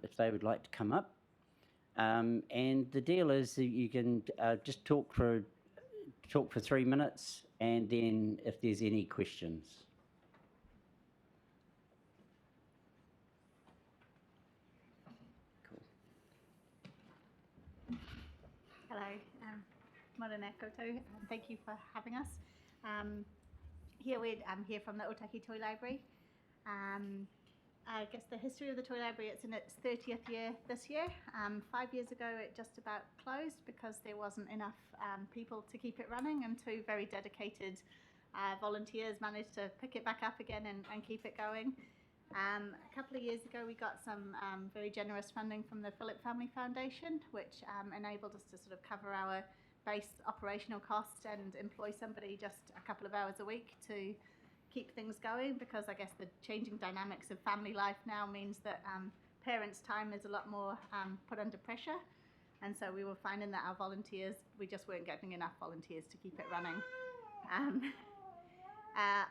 if they would like to come up. And the deal is that you can just talk for 3 minutes, and then if there's any questions. Cool. Hello, Morena koutou, and thank you for having us. I'm here from the Otaki Toy Library. I guess the history of the Toy Library, it's in its 30th year this year. 5 years ago it just about closed because there wasn't enough people to keep it running, and two very dedicated volunteers managed to pick it back up again and keep it going. A couple of years ago we got some very generous funding from the Phillip Family Foundation, which enabled us to sort of cover our base operational costs and employ somebody just a couple of hours a week to keep things going, because I guess the changing dynamics of family life now means that parents' time is a lot more put under pressure, and so we were finding that our volunteers, we just weren't getting enough volunteers to keep it running.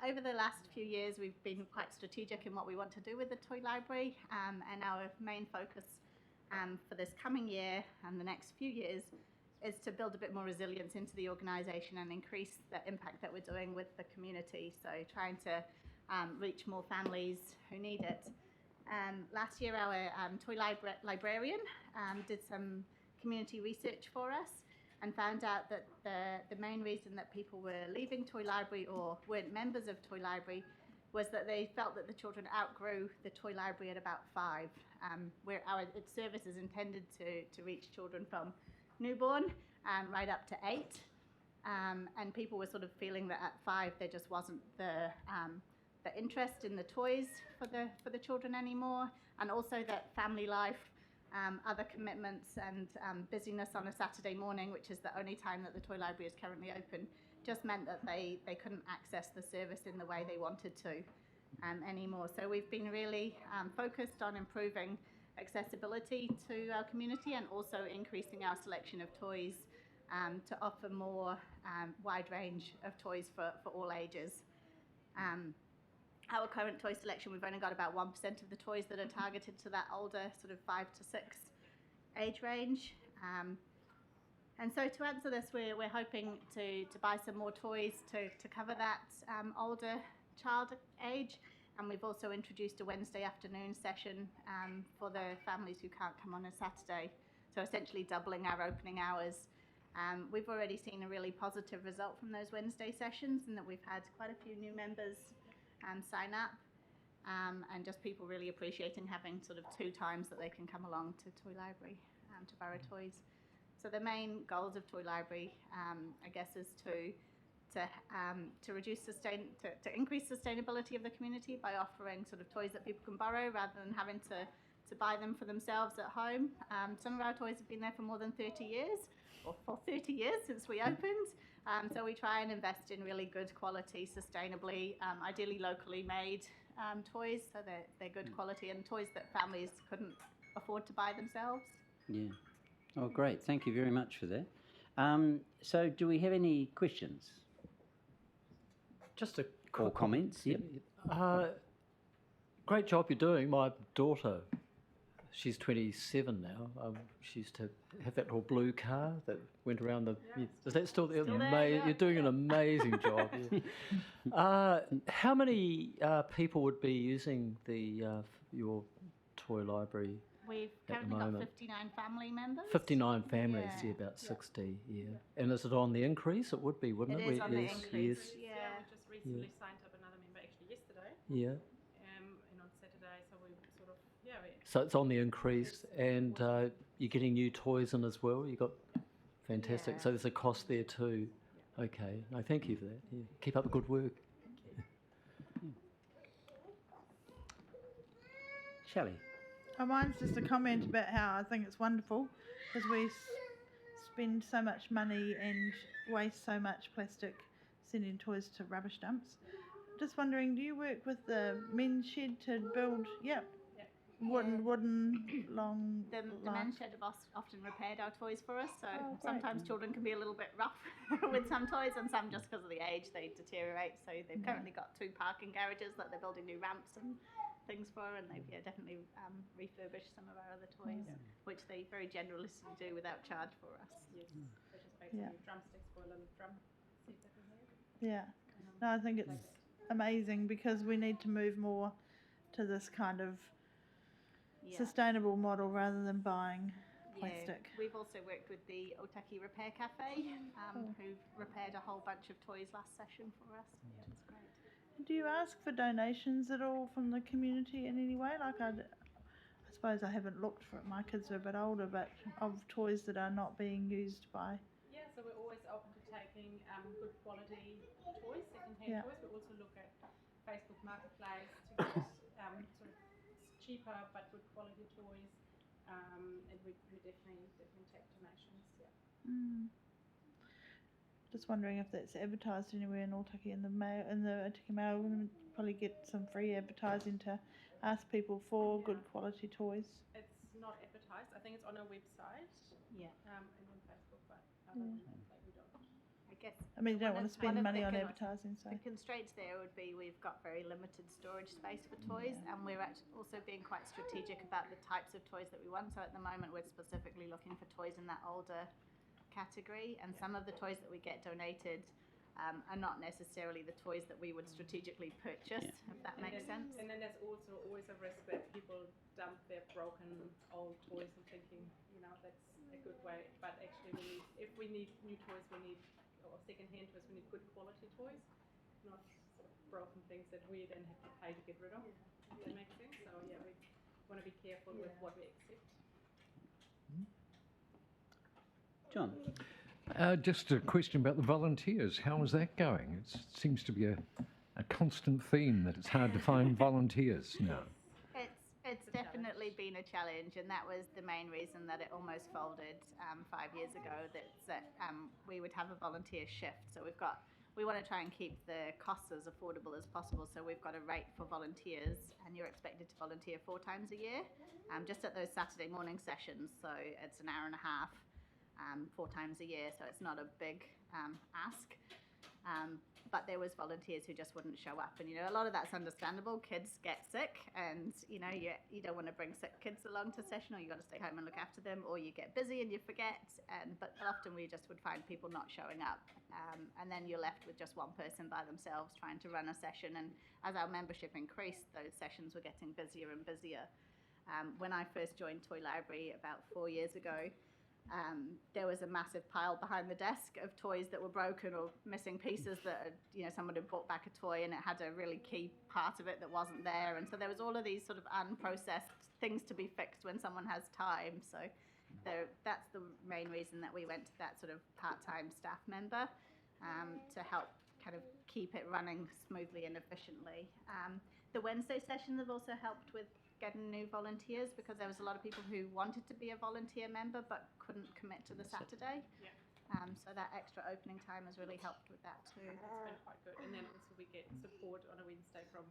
Over the last few years we've been quite strategic in what we want to do with the Toy Library, and our main focus for this coming year and the next few years is to build a bit more resilience into the organisation and increase the impact that we're doing with the community. So trying to reach more families who need it. Last year our toy librarian did some community research for us and found out that the main reason that people were leaving Toy Library or weren't members of Toy Library was that they felt that the children outgrew the Toy Library at about 5, where its service is intended to reach children from newborn right up to 8, and people were sort of feeling that at 5 there just wasn't the interest in the toys for the children anymore, and also that family life, other commitments and busyness on a Saturday morning, which is the only time that the Toy Library is currently open, just meant that they couldn't access the service in the way they wanted to anymore. So we've been really focused on improving accessibility to our community and also increasing our selection of toys to offer more wide range of toys for all ages. Our current toy selection, we've only got about 1% of the toys that are targeted to that older sort of 5 to 6 age range. And so to answer this, we're hoping to buy some more toys to cover that older child age. And we've also introduced a Wednesday afternoon session for the families who can't come on a Saturday. So essentially doubling our opening hours. We've already seen a really positive result from those Wednesday sessions, and that we've had quite a few new members sign up, and just people really appreciating having sort of 2 times that they can come along to Toy Library to borrow toys. So the main goals of Toy Library, I guess, is to reduce to increase sustainability of the community by offering sort of toys that people can borrow rather than having to buy them for themselves at home. Some of our toys have been there for more than 30 years, or for 30 years since we opened. So we try and invest in really good quality, sustainably, ideally locally made toys, so they're good quality and toys that families couldn't afford to buy themselves. Yeah. Oh, great. Thank you very much for that. So do we have any questions? Just a Or comments? Yep. Great job you're doing. My daughter, she's 27 now. She used to have that little blue car that went around the... Yeah. Is that still there? Still there, yeah. You're doing an amazing job. Yeah. How many people would be using your toy library? We've currently got 59 family members. 59 families, Yeah. about 60, yeah. And is it on the increase? It would be, wouldn't it? It is on the increase. Yes. Yeah. We just recently signed up another member actually yesterday, Yeah. and on Saturday, so we sort of, So it's on the increase, and you're getting new toys in as well. You got fantastic. Yeah. So there's a cost there too. Yeah. Okay. No, thank you for that. Yeah. Keep up the good work. Shelley? Mine's just a comment about how I think it's wonderful because we spend so much money and waste so much plastic sending toys to rubbish dumps. Just wondering, do you work with the men's shed to build? Yep. yeah, wooden long. The life. men's shed have often repaired our toys for us, so Oh, great. sometimes children can be a little bit rough with some toys, and some just because of the age they deteriorate. So they've currently got 2 parking garages that they're building new ramps and things for, and they've definitely refurbished some of our other toys, which they very generously do without charge for us. Yes. They just made some Yeah. new drumsticks for a little drum seat that we had. Yeah. No, I think it's amazing because we need to move more to this kind of sustainable model rather than buying plastic. Yeah. We've also worked with the Otaki Repair Cafe, who've repaired a whole bunch of toys last session for us, which is great. Do you ask for donations at all from the community in any way? Like I suppose I haven't looked for it. My kids are a bit older, but of toys that are not being used by. Yeah, so we're always open to taking good quality toys, second-hand toys. We also look at Facebook Marketplace to get sort of cheaper but good quality toys, and we definitely take donations. Yeah. Just wondering if that's advertised anywhere in Otaki in the mail, in the Otaki Mail. We would probably get some free advertising to ask people for good quality toys. It's not advertised. I think it's on our website. Yeah. And on Facebook, but other than that, like, we don't. I guess. I mean, you don't want to spend one of money the on con- advertising, so. The constraints there would be we've got very limited storage space for toys, and we're also being quite strategic about the types of toys that we want. So at the moment, we're specifically looking for toys in that older category, and some of the toys that we get donated are not necessarily the toys that we would strategically purchase, if that makes sense. And then there's also always a risk that people dump their broken old toys and thinking, that's a good way. But actually, if we need new toys, or second-hand toys, we need good quality toys, not sort of broken things that we then have to pay to get rid of. Does that make sense? So yeah, we want to be careful with what we accept. John? Just a question about the volunteers. How is that going? It seems to be a constant theme that it's hard to find volunteers now. It's definitely been a challenge, and that was the main reason that it almost folded 5 years ago. That we would have a volunteer shift. So we want to try and keep the costs as affordable as possible. So we've got a rate for volunteers, and you're expected to volunteer 4 times a year, just at those Saturday morning sessions. So it's an hour and a half. 4 times a year, so it's not a big ask. But there was volunteers who just wouldn't show up, and a lot of that's understandable. Kids get sick, and you don't want to bring sick kids along to session, or you got to stay home and look after them, or you get busy and you forget. But often we just would find people not showing up, and then you're left with just one person by themselves trying to run a session. And as our membership increased, those sessions were getting busier and busier. When I first joined Toy Library about 4 years ago, there was a massive pile behind the desk of toys that were broken or missing pieces that someone had brought back a toy and it had a really key part of it that wasn't there, and so there was all of these sort of unprocessed things to be fixed when someone has time. So that's the main reason that we went to that sort of part-time staff member to help kind of keep it running smoothly and efficiently. The Wednesday sessions have also helped with getting new volunteers, because there was a lot of people who wanted to be a volunteer member but couldn't commit to the Saturday. Yeah. So that extra opening time has really helped with that too. It's been quite good. And then also we get support on a Wednesday from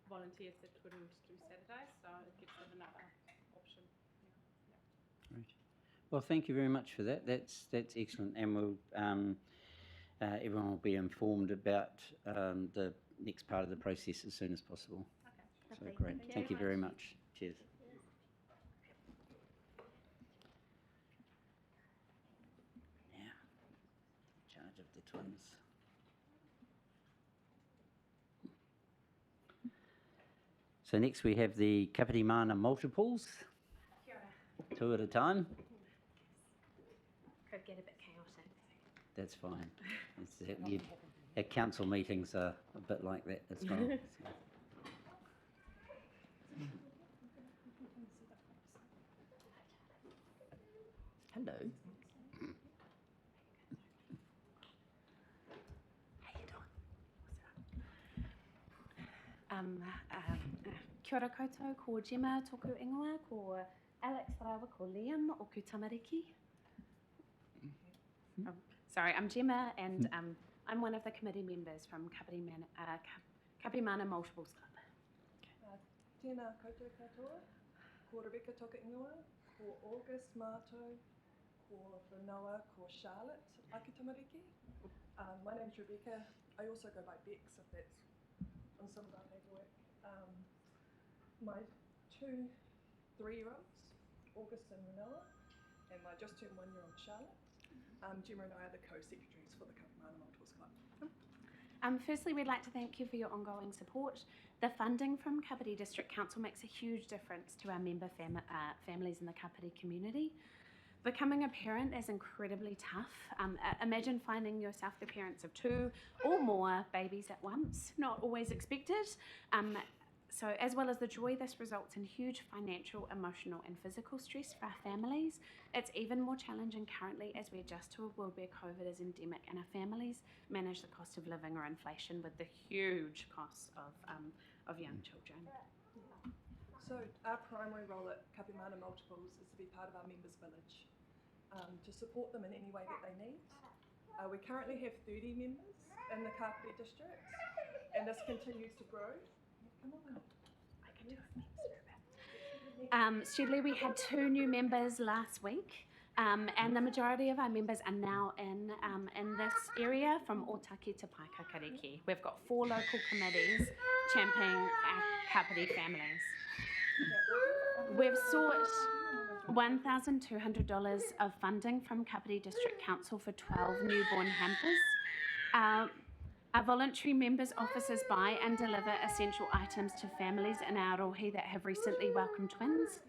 volunteers that couldn't do Saturdays, so it gives them another option. Yeah. Right. Well, thank you very much for that. That's excellent, and we'll everyone will be informed about the next part of the process as soon as possible. So Lovely. great. Thank you very much. Cheers. Now, in charge of the twins. So next we have the Kapiti Mana multiples. 2 at a time. Could get a bit chaotic. That's fine. Our council meetings are a bit like that as well. So. Hello. How you doing? Kia ora koutou, ko Gemma toku ingoa, ko Alex Rawa, ko Liam, o ku tamariki. Oh, sorry, I'm Gemma, and I'm one of the committee members from Kapiti Mana Multiples Club. Tēnā koutou katoa. ko Rebecca toka ingoa, ko August Mato, ko Renoa, ko Charlotte aki tamariki. My name's Rebecca. I also go by Bex, if that's on some of our paperwork. My 2 3-year-olds, August and Renoa, and my just turned 1-year-old Charlotte. Gemma and I are the co-secretaries for the Kapimana Multiples Club. Firstly, we'd like to thank you for your ongoing support. The funding from Kapiti District Council makes a huge difference to our member families in the Kapiti community. Becoming a parent is incredibly tough. Imagine finding yourself the parents of 2 or more babies at once, not always expected. So as well as the joy, this results in huge financial, emotional and physical stress for our families. It's even more challenging currently as we adjust to a world where COVID is endemic and our families manage the cost of living or inflation with the huge costs of young children. So our primary role at Kapimana Multiples is to be part of our members' village, to support them in any way that they need. We currently have 30 members in the Kapiti district, and this continues to grow. Come on. I can do it. Steadily, we had 2 new members last week, and the majority of our members are now in this area from Otaki to Paikakariki. We've got 4 local committees championing our Kapiti families. We've sought $1,200 of funding from Kapiti District Council for 12 newborn hampers. Our voluntary members' offices buy and deliver essential items to families in Arohi that have recently welcomed twins.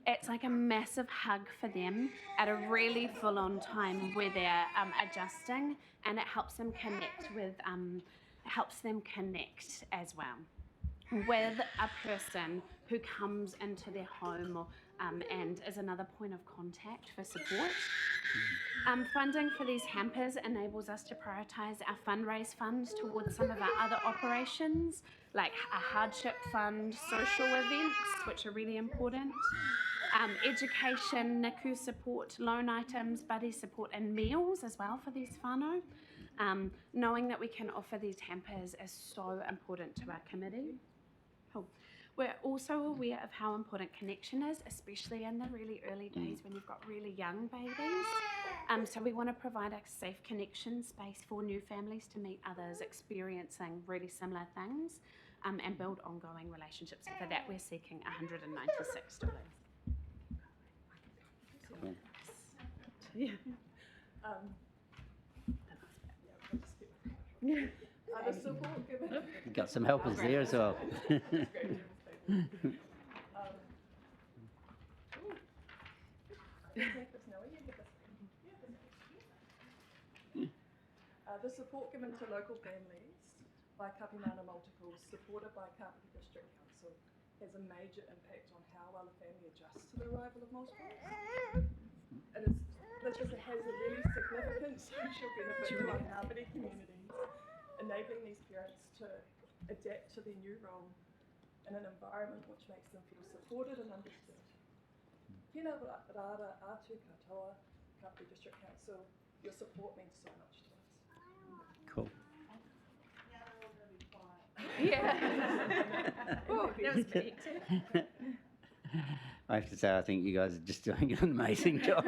It's like a massive hug for them at a really full-on time where they're adjusting, and it helps them connect as well with a person who comes into their home or, and is another point of contact for support. Funding for these hampers enables us to prioritise our fundraise funds towards some of our other operations, like a hardship fund, social events, which are really important, education, NICU support, loan items, buddy support, and meals as well for these whānau. Knowing that we can offer these hampers is so important to our committee. Cool. We're also aware of how important connection is, especially in the really early days when you've got really young babies. So we want to provide a safe connection space for new families to meet others experiencing really similar things, and build ongoing relationships. So for that, we're seeking $196. Cool. Yeah. The support given. You've got some helpers there as well. The support given to local families by Kapimana Multiples, supported by Kapiti District Council, has a major impact on how well a family adjusts to the arrival of multiples. This has a really significant social benefit to our Kapiti community, enabling these parents to adapt to their new role in an environment which makes them feel supported and understood. Tēnā rāra atu katoa, Kapiti District Council, your support means so much to us. Cool. Yeah. Oh, that was pretty hectic. I have to say, I think you guys are just doing an amazing job.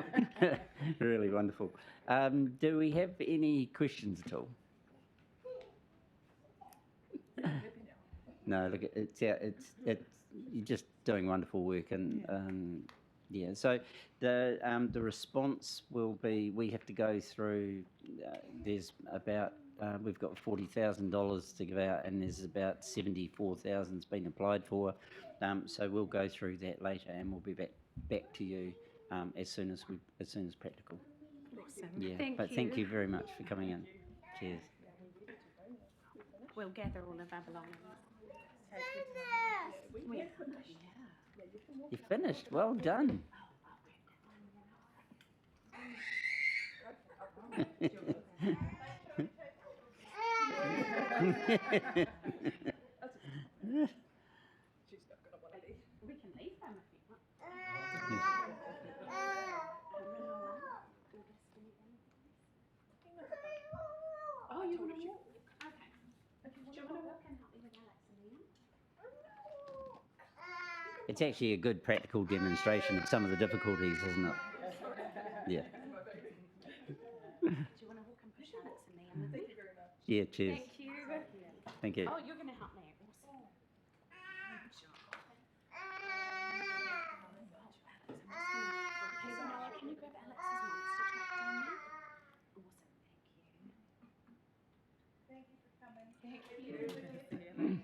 Really wonderful. Do we have any questions at all? No, look, it's you're just doing wonderful work, and yeah. So the response will be, we have to go through. There's about we've got $40,000 to give out, and there's about 74,000's been applied for. So we'll go through that later, and we'll be back to you as soon as practical. Awesome. Yeah. Thank you. You very much for coming in. Cheers. We'll gather all of our belongings. You finished. Well done. She's not going to want to leave. We can leave them if you want. Oh, you want to walk? Okay. Do you want to walk and help me with Alex and Ian? It's actually a good practical demonstration of some of the difficulties, isn't it? Yeah. Do you want to walk and push Alex and me in with me? Yeah, cheers. Thank you. Thank you. Oh, you're going to help me. Awesome. Hey, Noah, can you grab Alex's monster truck down there? Awesome, thank you. Thank you.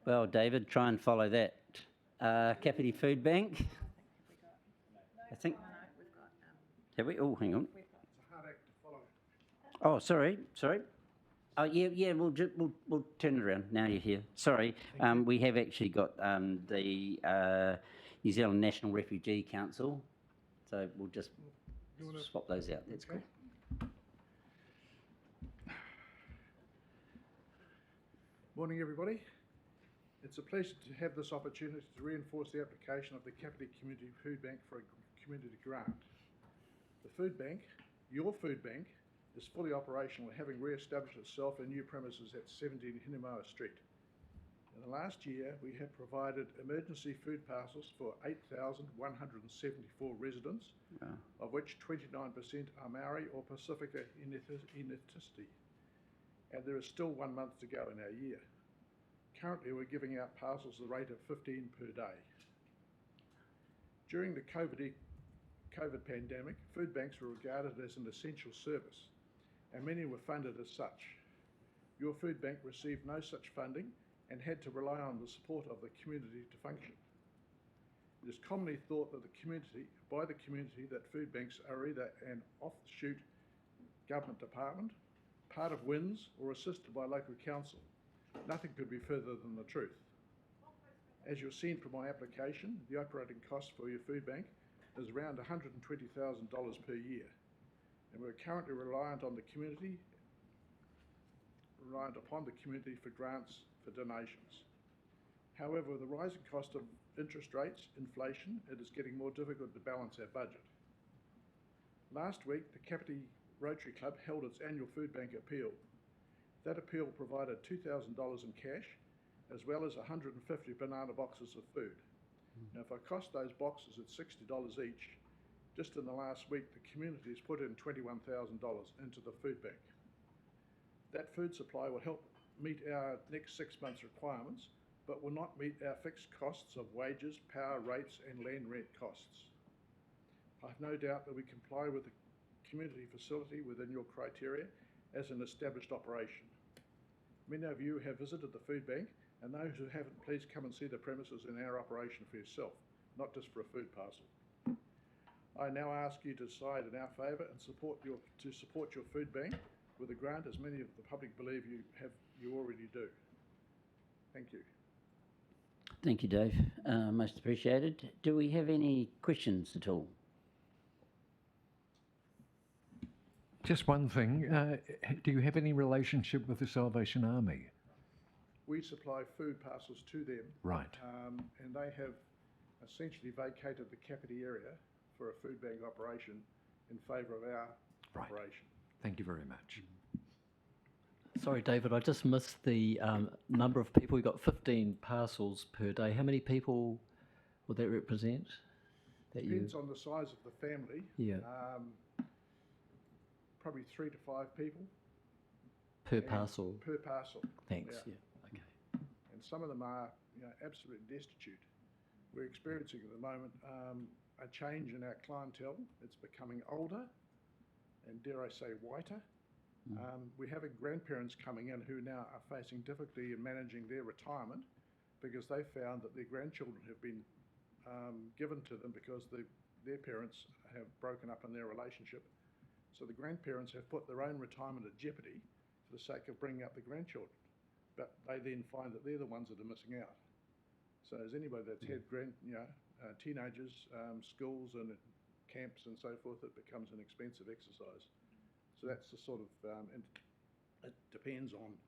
Well, David, try and follow that. Kapiti Food Bank. I think. Have we? Oh, hang on. Oh, sorry. Oh, yeah. We'll turn it around. Now you're here. Sorry. We have actually got the New Zealand National Refugee Council, so we'll just swap those out. That's cool. Morning, everybody. It's a pleasure to have this opportunity to reinforce the application of the Kapiti Community Food Bank for a community grant. The food bank, your food bank, is fully operational, having re-established itself in new premises at 17 Hinemoa Street. In the last year, we have provided emergency food parcels for 8,174 residents, of which 29% are Maori or Pacifica ethnicity, and there is still 1 month to go in our year. Currently, we're giving out parcels at the rate of 15 per day. During the COVID pandemic, food banks were regarded as an essential service, and many were funded as such. Your food bank received no such funding and had to rely on the support of the community to function. It is commonly thought that by the community that food banks are either an offshoot government department, part of WINS, or assisted by local council. Nothing could be further than the truth. As you've seen from my application, the operating cost for your food bank is around $120,000 per year, and we're currently reliant upon the community for grants for donations. However, with the rising cost of interest rates, inflation, it is getting more difficult to balance our budget. Last week, the Kapiti Rotary Club held its annual food bank appeal. That appeal provided $2,000 in cash, as well as 150 banana boxes of food. Now, if I cost those boxes at $60 each, just in the last week, the community has put in $21,000 into the food bank. That food supply will help meet our next 6 months' requirements, but will not meet our fixed costs of wages, power rates, and land rent costs. I have no doubt that we comply with the community facility within your criteria as an established operation. Many of you have visited the food bank, and those who haven't, please come and see the premises in our operation for yourself, not just for a food parcel. I now ask you to decide in our favour and support your food bank with a grant, as many of the public believe you already do. Thank you. Thank you, Dave. Most appreciated. Do we have any questions at all? Just one thing. Do you have any relationship with the Salvation Army? We supply food parcels to them. Right. And they have essentially vacated the Kapiti area for a food bank operation in favour of our operation. Thank you very much. Sorry, David, I just missed the number of people. We've got 15 parcels per day. How many people would that represent? Depends on the size of the family. Yeah. Probably 3 to 5 people. Per parcel? Per parcel. Thanks, yeah. Okay. And some of them are absolutely destitute. We're experiencing at the moment a change in our clientele. It's becoming older and, dare I say, whiter. We're having grandparents coming in who now are facing difficulty in managing their retirement because they found that their grandchildren have been given to them because their parents have broken up in their relationship. So the grandparents have put their own retirement at jeopardy for the sake of bringing up the grandchildren. But they then find that they're the ones that are missing out. So as anybody that's had teenagers, schools and camps and so forth, it becomes an expensive exercise. So that's the sort of, and it depends on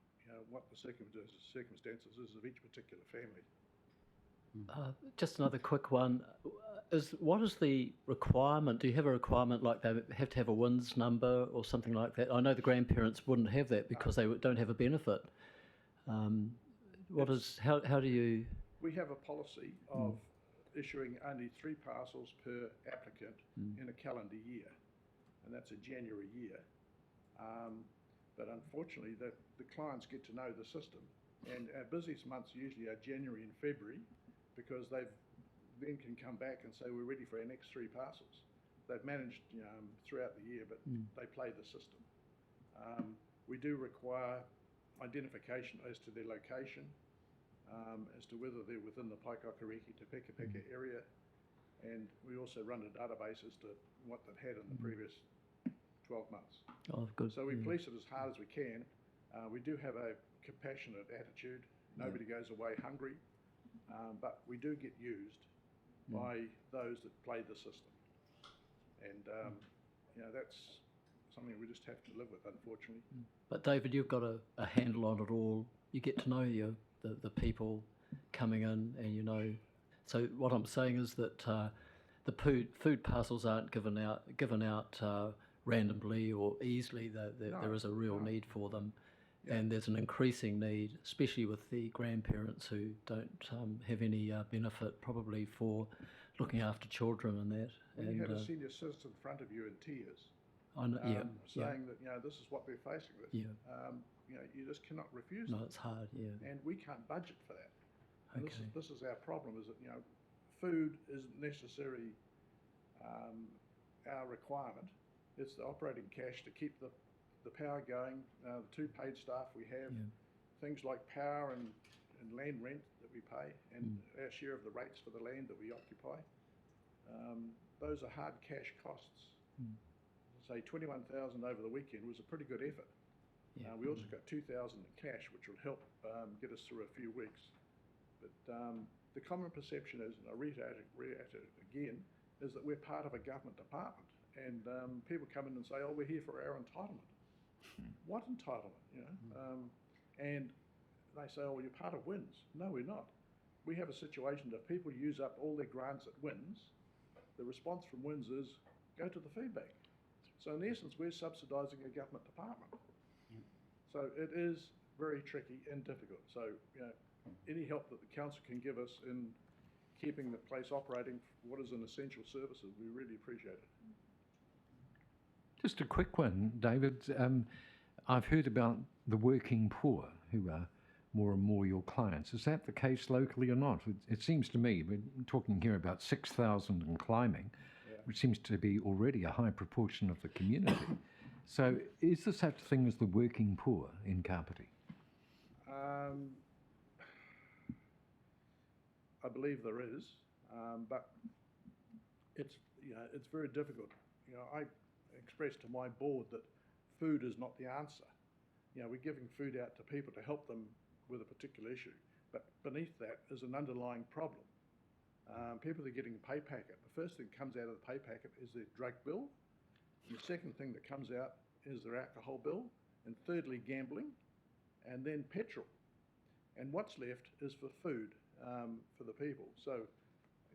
what the circumstances is of each particular family. Just another quick one. What is the requirement? Do you have a requirement like they have to have a WINS number or something like that? I know the grandparents wouldn't have that because they don't have a benefit. How do you? We have a policy of issuing only 3 parcels per applicant in a calendar year, and that's a January year. But unfortunately, the clients get to know the system, and our busiest months usually are January and February, because they then can come back and say we're ready for our next 3 parcels. They've managed throughout the year, but they play the system. We do require identification as to their location, as to whether they're within the Paikakariki to Peka area, and we also run a database as to what they've had in the previous 12 months. Oh, good. So we police it as hard as we can. We do have a compassionate attitude. Nobody goes away hungry, but we do get used by those that play the system, and that's something we just have to live with, unfortunately. But David, you've got a handle on it all. You get to know the people coming in, and So what I'm saying is that the food parcels aren't given out randomly or easily. There is a real need for them. Yeah. And there's an increasing need, especially with the grandparents who don't have any benefit probably for looking after children and that. When you have a senior citizen in front of you in tears, saying that this is what we're facing with, you just cannot refuse it. No, it's hard, and we can't budget for that. And Okay. this is our problem: is that food isn't necessarily our requirement. It's the operating cash to keep the power going, the 2 paid staff we have, things like power and land rent that we pay, and our share of the rates for the land that we occupy. Those are hard cash costs. Say 21,000 over the weekend was a pretty good effort. We also got 2,000 in cash, which will help get us through a few weeks. But the common perception is, and I reiterate it again, is that we're part of a government department, and people come in and say, "Oh, we're here for our entitlement." What entitlement? And they say, "Oh, well, you're part of WINS." No, we're not. We have a situation that if people use up all their grants at WINS, the response from WINS is go to the food bank. So in essence, we're subsidising a government department. So it is very tricky and difficult. So any help that the council can give us in keeping the place operating for what is an essential service, we really appreciate it. Just a quick one, David. I've heard about the working poor who are more and more your clients. Is that the case locally or not? It seems to me, we're talking here about 6,000 and climbing, which seems to be already a high proportion of the community. So is there such a thing as the working poor in Kapiti? I believe there is, but it's very difficult. I expressed to my board that food is not the answer. We're giving food out to people to help them with a particular issue, but beneath that is an underlying problem. People are getting a pay packet. The first thing that comes out of the pay packet is their drug bill. And the second thing that comes out is their alcohol bill, and thirdly gambling, and then petrol. And what's left is for food for the people. So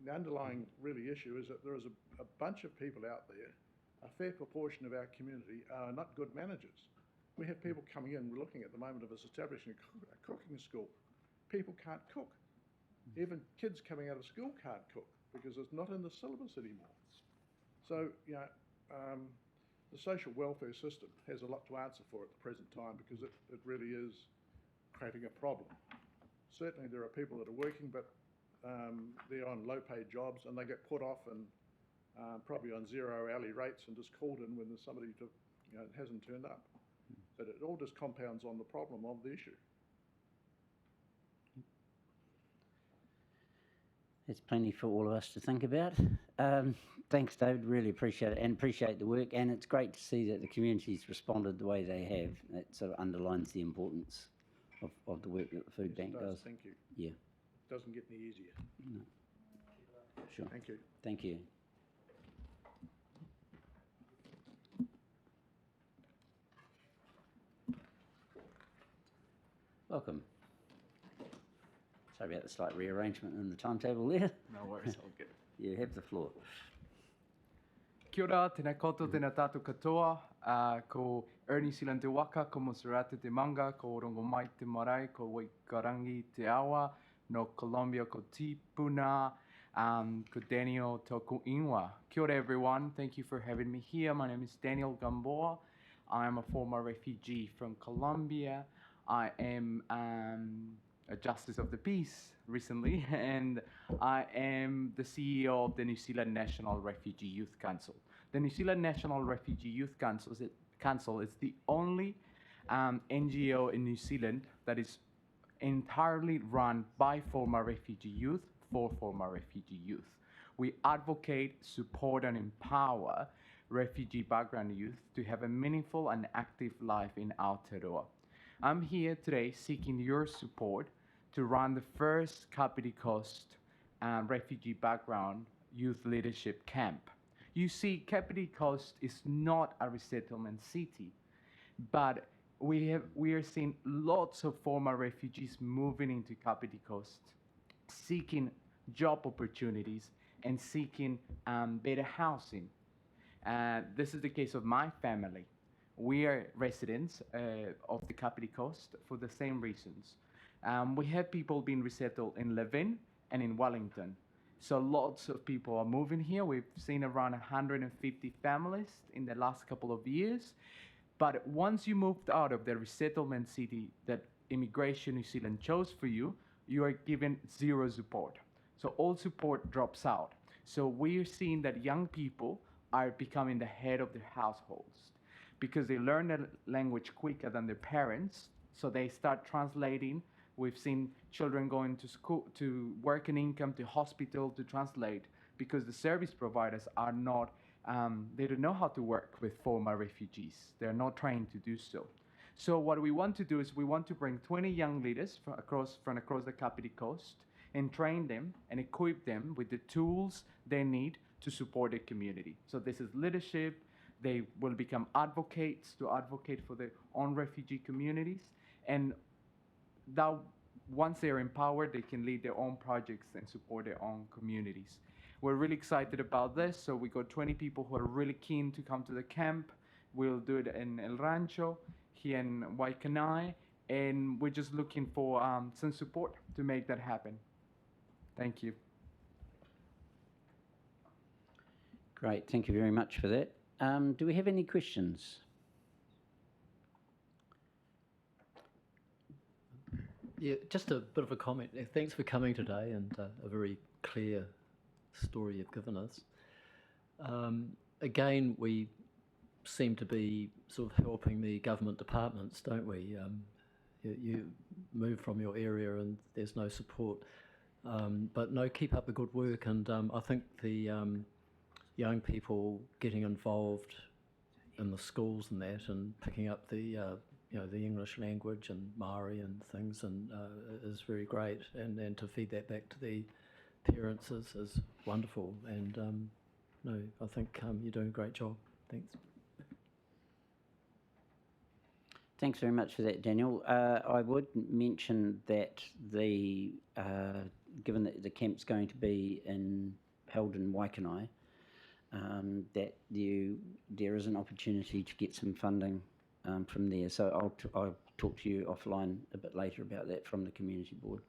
the underlying really issue is that there is a bunch of people out there, a fair proportion of our community are not good managers. We have people coming in, we're looking at the moment of us establishing a cooking school. People can't cook. Even kids coming out of school can't cook because it's not in the syllabus anymore. So, the social welfare system has a lot to answer for at the present time because it really is creating a problem. Certainly there are people that are working, but they're on low-paid jobs and they get put off and probably on 0 hourly rates and just called in when there's somebody hasn't turned up. But it all just compounds on the problem of the issue. There's plenty for all of us to think about. Thanks, David. Really appreciate it and appreciate the work. And it's great to see that the community's responded the way they have. That sort of underlines the importance of the work that the food bank does. Thank you. Yeah. It doesn't get any easier. No. Sure. Thank you. Thank you. Welcome. Sorry about the slight rearrangement in the timetable there. No worries, all good. You have the floor. Kia ora, tēnā koutou, tēnā tātou katoa, ko Air New Zealand te waka, ko Monserrate te manga, ko Rongo Mai te marae, ko Waikarangi te awa, no Colombia ko Tipuna, ko Daniel tōku ingoa. Kia ora everyone, thank you for having me here. My name is Daniel Gamboa. I am a former refugee from Colombia. I am a Justice of the Peace recently, and I am the CEO of the New Zealand National Refugee Youth Council. The New Zealand National Refugee Youth Council is the only NGO in New Zealand that is entirely run by former refugee youth for former refugee youth. We advocate, support, and empower refugee background youth to have a meaningful and active life in Aotearoa. I'm here today seeking your support to run the first Kapiti Coast refugee background youth leadership camp. You see, Kapiti Coast is not a resettlement city, but we are seeing lots of former refugees moving into Kapiti Coast, seeking job opportunities and seeking better housing. This is the case of my family. We are residents of the Kapiti Coast for the same reasons. We have people being resettled in Levin and in Wellington. So lots of people are moving here. We've seen around 150 families in the last couple of years. But once you moved out of the resettlement city that Immigration New Zealand chose for you, you are given zero support. So all support drops out. So we're seeing that young people are becoming the head of their households because they learn the language quicker than their parents. So they start translating. We've seen children going to school, to work and income, to hospital to translate because the service providers are not, they don't know how to work with former refugees. They're not trained to do so. So what we want to do is we want to bring 20 young leaders from across the Kapiti Coast and train them and equip them with the tools they need to support the community. So this is leadership. They will become advocates to advocate for their own refugee communities. And that once they're empowered, they can lead their own projects and support their own communities. We're really excited about this. So we got 20 people who are really keen to come to the camp. We'll do it in El Rancho, here in Waikanai, and we're just looking for some support to make that happen. Thank you. Great, thank you very much for that. Do we have any questions? Yeah, just a bit of a comment. Thanks for coming today and a very clear story you've given us. Again, we seem to be sort of helping the government departments, don't we? You move from your area and there's no support. But no, keep up the good work. And I think the young people getting involved in the schools and that and picking up the the English language and Maori and things and is very great, and to feed that back to the parents is wonderful, and no, I think you're doing a great job. Thanks. Thanks very much for that, Daniel. I would mention that the given that the camp's going to be held in Waikanai, that there is an opportunity to get some funding from there. So I'll talk to you offline a bit later about that from the community board.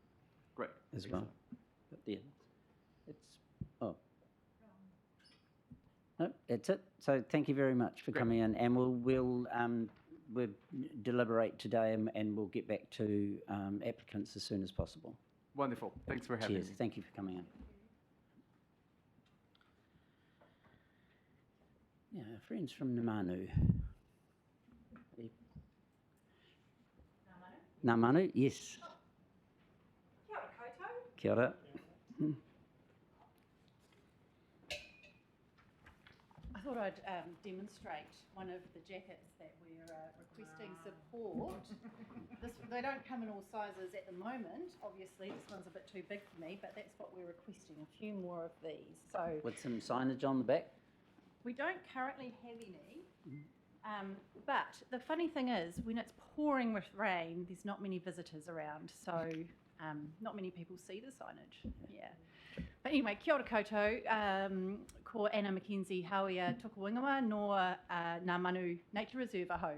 Great. As well. But yeah, no, that's it. So thank you very much for coming in, and we'll deliberate today, and we'll get back to applicants as soon as possible. Wonderful. Thanks for having me. Thank you for coming in. Yeah, our friends from Namanu. Namanu, yes. Kia ora koutou. Kia ora. I thought I'd demonstrate one of the jackets that we're requesting support. They don't come in all sizes at the moment. Obviously, this one's a bit too big for me, but that's what we're requesting, a few more of these. So With some signage on the back? we don't currently have any, but the funny thing is, when it's pouring with rain, there's not many visitors around. So not many people see the signage. Yeah. But anyway, kia ora koutou, ko Anna Mackenzie hauia Tukawingawa no Ngā Manu Nature Reserve aho.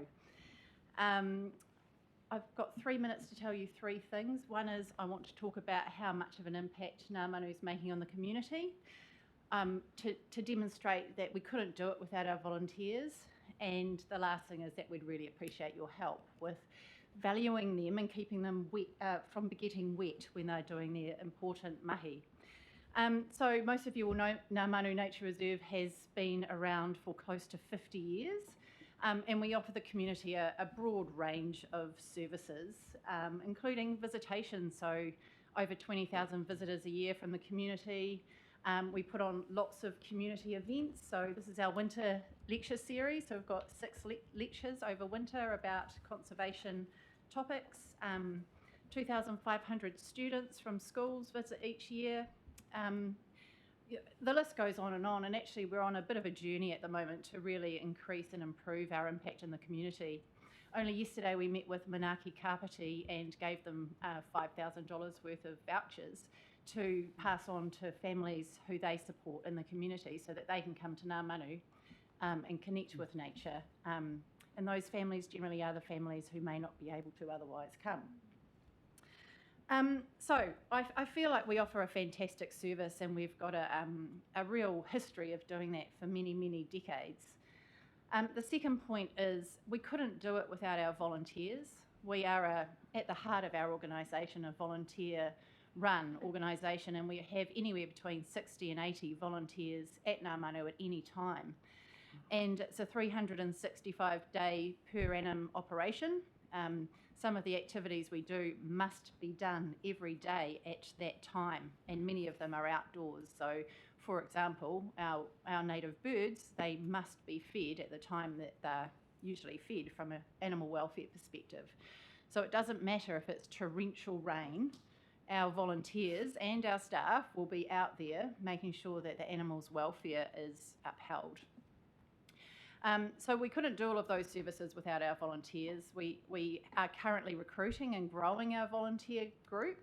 I've got 3 minutes to tell you three things. One is I want to talk about how much of an impact Ngā Manu is making on the community, to demonstrate that we couldn't do it without our volunteers. And the last thing is that we'd really appreciate your help with valuing them and keeping them from getting wet when they're doing their important mahi. So most of you will know Ngā Manu Nature Reserve has been around for close to 50 years. And we offer the community a broad range of services, including visitation. So over 20,000 visitors a year from the community. We put on lots of community events. So this is our winter lecture series. So we've got 6 lectures over winter about conservation topics. 2,500 students from schools visit each year. The list goes on, and actually we're on a bit of a journey at the moment to really increase and improve our impact in the community. Only yesterday we met with Manaaki Kapiti and gave them $5,000 worth of vouchers to pass on to families who they support in the community so that they can come to Ngā Manu and connect with nature. And those families generally are the families who may not be able to otherwise come. So I feel like we offer a fantastic service, and we've got a real history of doing that for many, many decades. The second point is we couldn't do it without our volunteers. We are, at the heart of our organisation, a volunteer-run organisation, and we have anywhere between 60 and 80 volunteers at Ngā Manu at any time. And it's a 365-day per annum operation. Some of the activities we do must be done every day at that time, and many of them are outdoors. So, for example, our native birds, they must be fed at the time that they're usually fed from an animal welfare perspective. So it doesn't matter if it's torrential rain, our volunteers and our staff will be out there making sure that the animals' welfare is upheld. So we couldn't do all of those services without our volunteers. We are currently recruiting and growing our volunteer group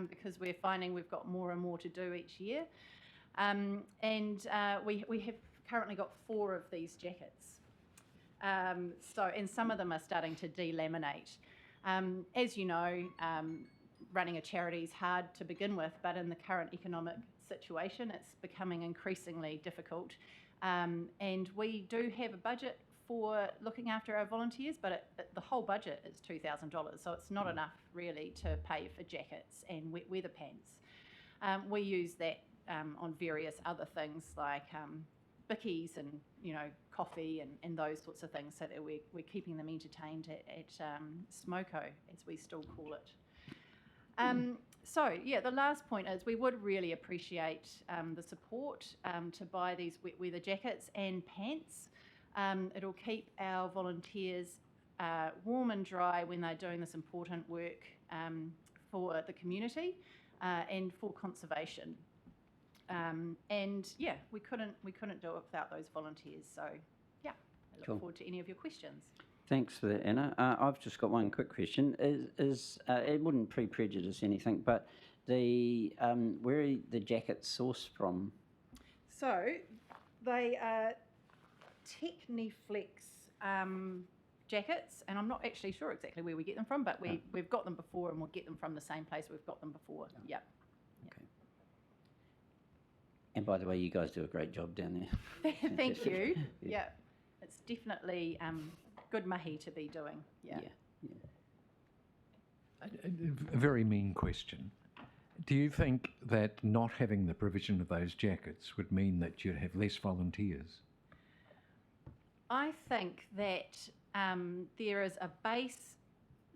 because we're finding we've got more and more to do each year. And we have currently got 4 of these jackets. And some of them are starting to delaminate. As you know, running a charity is hard to begin with, but in the current economic situation, it's becoming increasingly difficult. And we do have a budget for looking after our volunteers, but the whole budget is $2,000, so it's not enough really to pay for jackets and wet weather pants. We use that on various other things like bickies and coffee and those sorts of things, so that we're keeping them entertained at smoko, as we still call it. So, yeah, the last point is we would really appreciate the support to buy these wet weather jackets and pants. It'll keep our volunteers warm and dry when they're doing this important work for the community and for conservation. And yeah, we couldn't do it without those volunteers. So, yeah, I look forward to any of your questions. Thanks for that, Anna. I've just got one quick question. It wouldn't pre-prejudice anything, but where are the jackets sourced from? So they are Techniflex jackets, and I'm not actually sure exactly where we get them from, but we've got them before, and we'll get them from the same place we've got them before. Yep. Okay. And by the way, you guys do a great job down there. Thank you. Yeah, it's definitely good mahi to be doing. Yeah. A very mean question. Do you think that not having the provision of those jackets would mean that you'd have less volunteers? I think that there is a base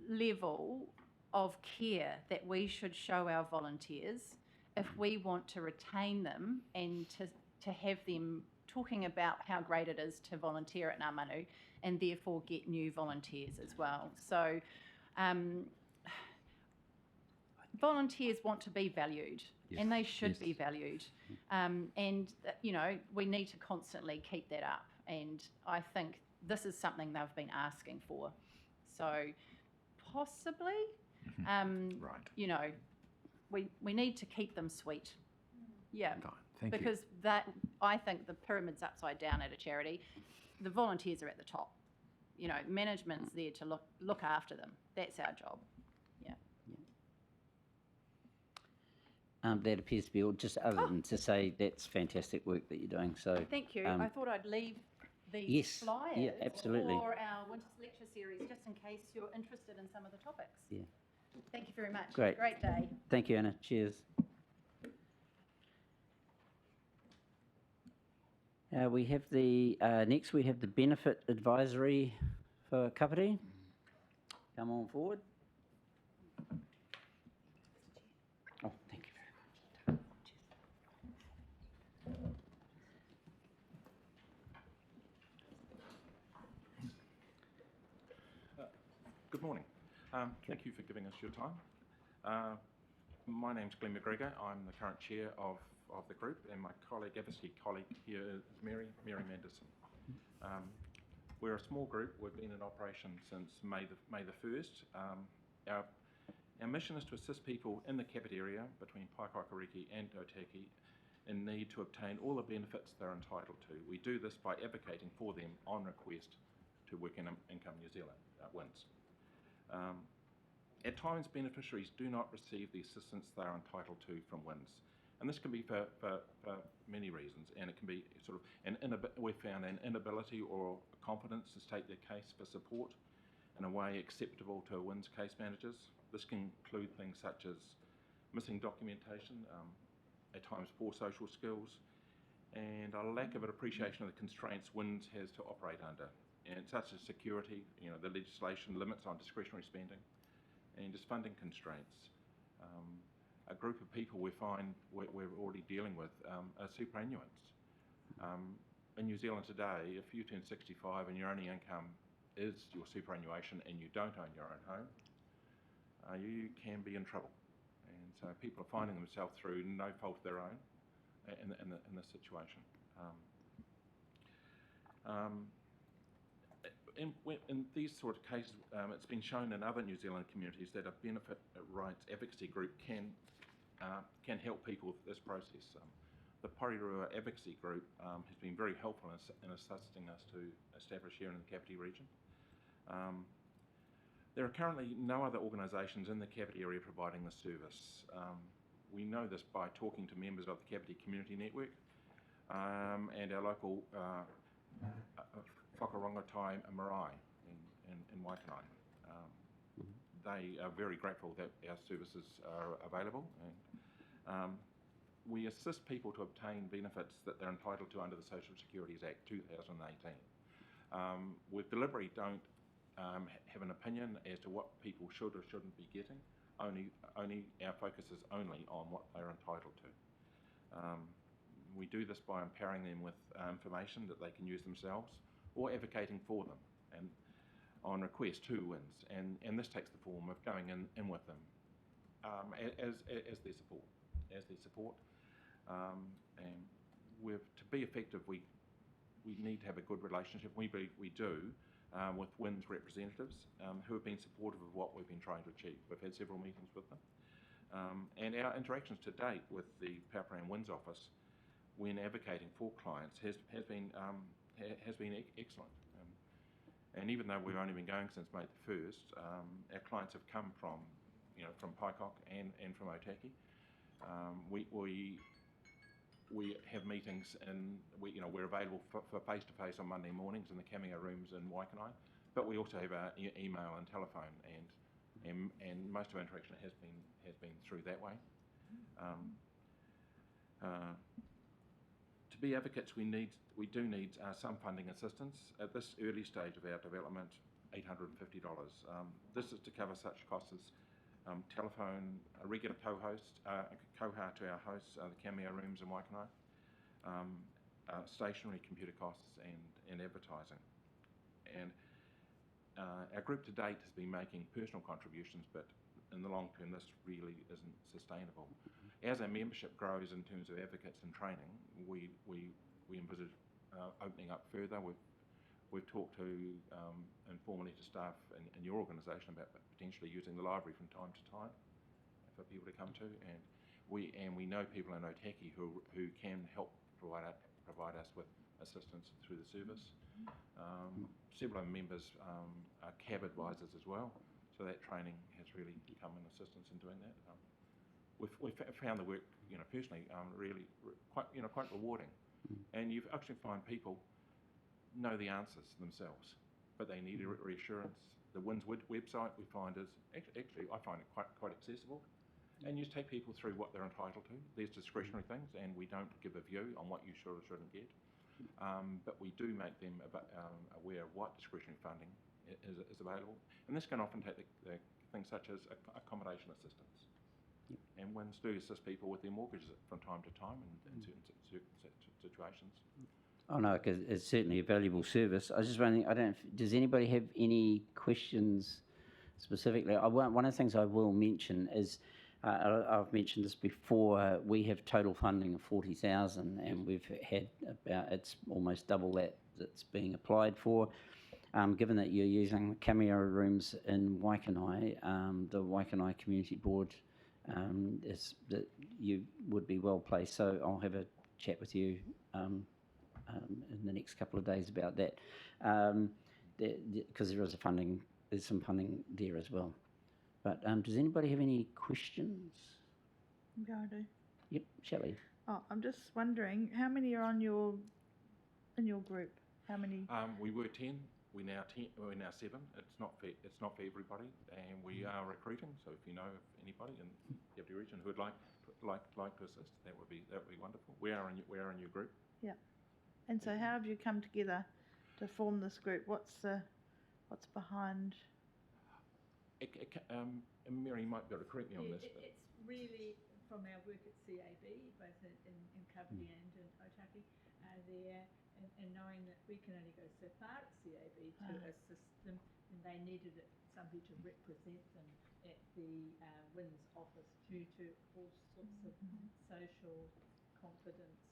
level of care that we should show our volunteers if we want to retain them and to have them talking about how great it is to volunteer at Ngā Manu, and therefore get new volunteers as well. So volunteers want to be valued, and they should be valued. And, we need to constantly keep that up. And I think this is something they've been asking for. So possibly, right. we need to keep them sweet. Yeah. Fine, thank you. Because that, I think the pyramid's upside down at a charity. The volunteers are at the top. You know, management's there to look after them. That's our job. Yeah. That appears to be all. Just other than to say that's fantastic work that you're doing. So Thank you. I thought I'd leave these yes, flyers yeah, absolutely. for our winter lecture series, just in case you're interested in some of the topics. Yeah. Thank you very much. Great. Great day. Thank you, Anna. Cheers. We have the next. We have the benefit advisory for Kapiti. Come on forward. Oh, thank you very much. Good morning. Thank you for giving us your time. My name's Glenn McGregor. I'm the current chair of the group, and my advocacy colleague here is Mary Manderson. We're a small group. We've been in operation since May the 1st. Our mission is to assist people in the Kapiti area between Paekakariki and Otaki in need to obtain all the benefits they're entitled to. We do this by advocating for them on request to Work Income New Zealand, WINS. At times, beneficiaries do not receive the assistance they are entitled to from WINS. And this can be for many reasons, and it can be sort of we've found an inability or confidence to state their case for support in a way acceptable to WINS case managers. This can include things such as missing documentation, at times poor social skills, and a lack of an appreciation of the constraints WINS has to operate under, and such as security, the legislation limits on discretionary spending, and just funding constraints. A group of people we find we're already dealing with are superannuants. In New Zealand today, if you turn 65 and your only income is your superannuation and you don't own your own home, you can be in trouble. And so people are finding themselves through no fault of their own in this situation. In these sort of cases, it's been shown in other New Zealand communities that a benefit rights advocacy group can help people with this process. The Porirua Advocacy Group has been very helpful in assisting us to establish here in the Kapiti region. There are currently no other organisations in the Kapiti area providing this service. We know this by talking to members of the Kapiti Community Network and our local Whakarongotai Marae in Waitanai. They are very grateful that our services are available, and we assist people to obtain benefits that they're entitled to under the Social Securities Act 2018. We deliberately don't have an opinion as to what people should or shouldn't be getting. Only our focus is only on what they're entitled to. We do this by empowering them with information that they can use themselves, or advocating for them, and on request to WINS, and this takes the form of going in with them as their support. And to be effective, we need to have a good relationship. We believe we do with WINS representatives who have been supportive of what we've been trying to achieve. We've had several meetings with them, and our interactions to date with the Pauparan WINS office when advocating for clients has been excellent. And even though we've only been going since May the 1st, our clients have come from Paikok and from Otaki. We have meetings and we're available for face-to-face on Monday mornings in the cameo rooms in Waitanai, but we also have email and telephone, and most of our interaction has been through that way. To be advocates, we do need some funding assistance. At this early stage of our development, $850. This is to cover such costs as telephone, a regular co-host, co-hire to our hosts, the cameo rooms in Waitanai, stationary computer costs, and advertising. And our group to date has been making personal contributions, but in the long term, this really isn't sustainable. As our membership grows in terms of advocates and training, we envisage opening up further. We've talked to informally to staff in your organisation about potentially using the library from time to time, for people to come to, and we know people in Otaki who can help provide us with assistance through the service. Several of our members are cab advisors as well, so that training has really come in assistance in doing that. We've found the work, personally, really quite rewarding, and you actually find people know the answers themselves, but they need reassurance. The WINS website we find is actually I find it quite accessible, and you just take people through what they're entitled to. There's discretionary things, and we don't give a view on what you should or shouldn't get, but we do make them aware of what discretionary funding is available, and this can often take the things such as accommodation assistance. And WINS do assist people with their mortgages from time to time in certain situations. Oh no, because it's certainly a valuable service. I was just wondering, does anybody have any questions specifically? One of the things I will mention is, I've mentioned this before, we have total funding of 40,000 and we've had it's almost double that's being applied for. Given that you're using cameo rooms in Waikanai, the Waikanai Community Board is that you would be well placed. So I'll have a chat with you in the next couple of days about that, because there's some funding there as well. But does anybody have any questions? Yeah, I do. Yep, Shelley. Oh, I'm just wondering, how many are in your group? How many? We were 10. We're now 7. It's not for everybody, and we are recruiting. So if you know of anybody in the Kapiti region who would like to assist, that would be wonderful. We are in your group. Yeah. And so, how have you come together to form this group? What's behind? Mary might be able to correct me on this. But It's really from our work at CAB, both in Kapiti and in Otaki, there, and knowing that we can only go so far at CAB to assist them, and they needed somebody to represent them at the WINS office due to all sorts of social confidence,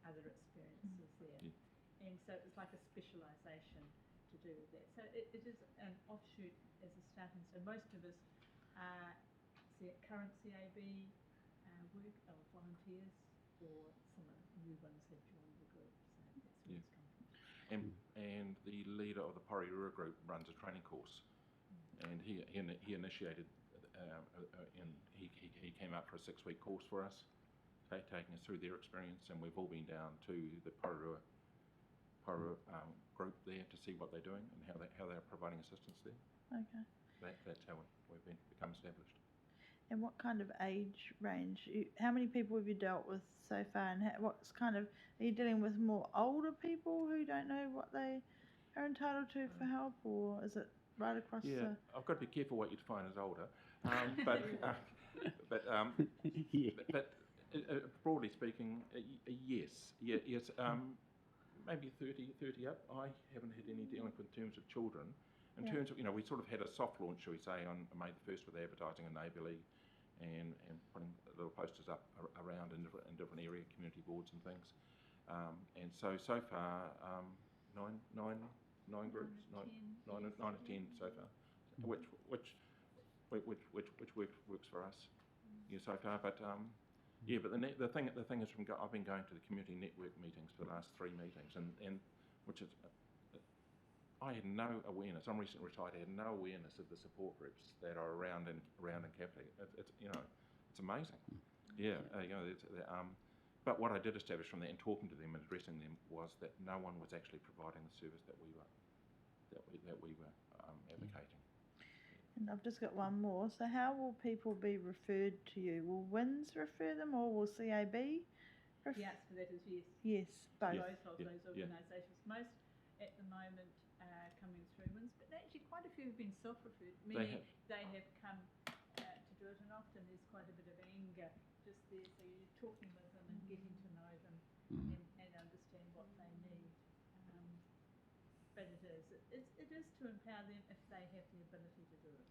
other experiences there. Yeah. And so it was like a specialisation to do with that. So it is an offshoot as a starting. So most of us are current CAB work or volunteers, or some of the new ones have joined the group. So that's where it's come from. And the leader of the Porirua group runs a training course, and he initiated, and he came up for a 6-week course for us, taking us through their experience, and we've all been down to the Porirua group there to see what they're doing and how they're providing assistance there. Okay. That's how we've become established. And what kind of age range? How many people have you dealt with so far? And what's kind of, are you dealing with more older people who don't know what they are entitled to for help, or is it right across the? I've got to be careful what you define as older, but broadly speaking, yes. Maybe 30 up. I haven't had any dealing with in terms of children. In terms of, we sort of had a soft launch, shall we say, on May the 1st with advertising in Neighbourly and putting little posters up around in different area community boards and things. And so far, nine groups, nine or 10 so far, which works for us. So far, but. But the thing is, I've been going to the community network meetings for the last 3 meetings, and which is, I had no awareness. I'm recently retired. I had no awareness of the support groups that are around in Kapiti. It's amazing. But what I did establish from that and talking to them and addressing them was that no one was actually providing the service that we were advocating. And I've just got one more. So how will people be referred to you? Will WINS refer them, or will CAB? The answer to that is yes. Yes, both. Both of those organisations. Most at the moment are coming through WINS, but actually quite a few have been self-referred. Many they have come to do it, and often there's quite a bit of anger just there. So you're talking with them and getting to know them and understand what they need. But it is to empower them if they have the ability to do it.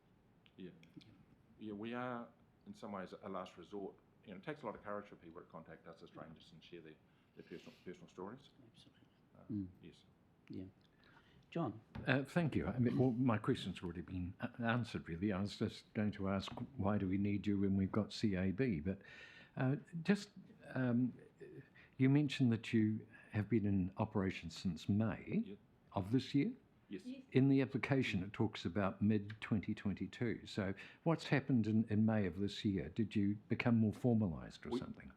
We are in some ways a last resort. It takes a lot of courage for people to contact us as strangers and share their personal stories. Absolutely. Yes. Yeah. John. Thank you. I mean, well, my question's already been answered, really. I was just going to ask, why do we need you when we've got CAB? But you mentioned that you have been in operation since May of this year? Yes. In the application, it talks about mid-2022. So what's happened in May of this year? Did you become more formalised or something?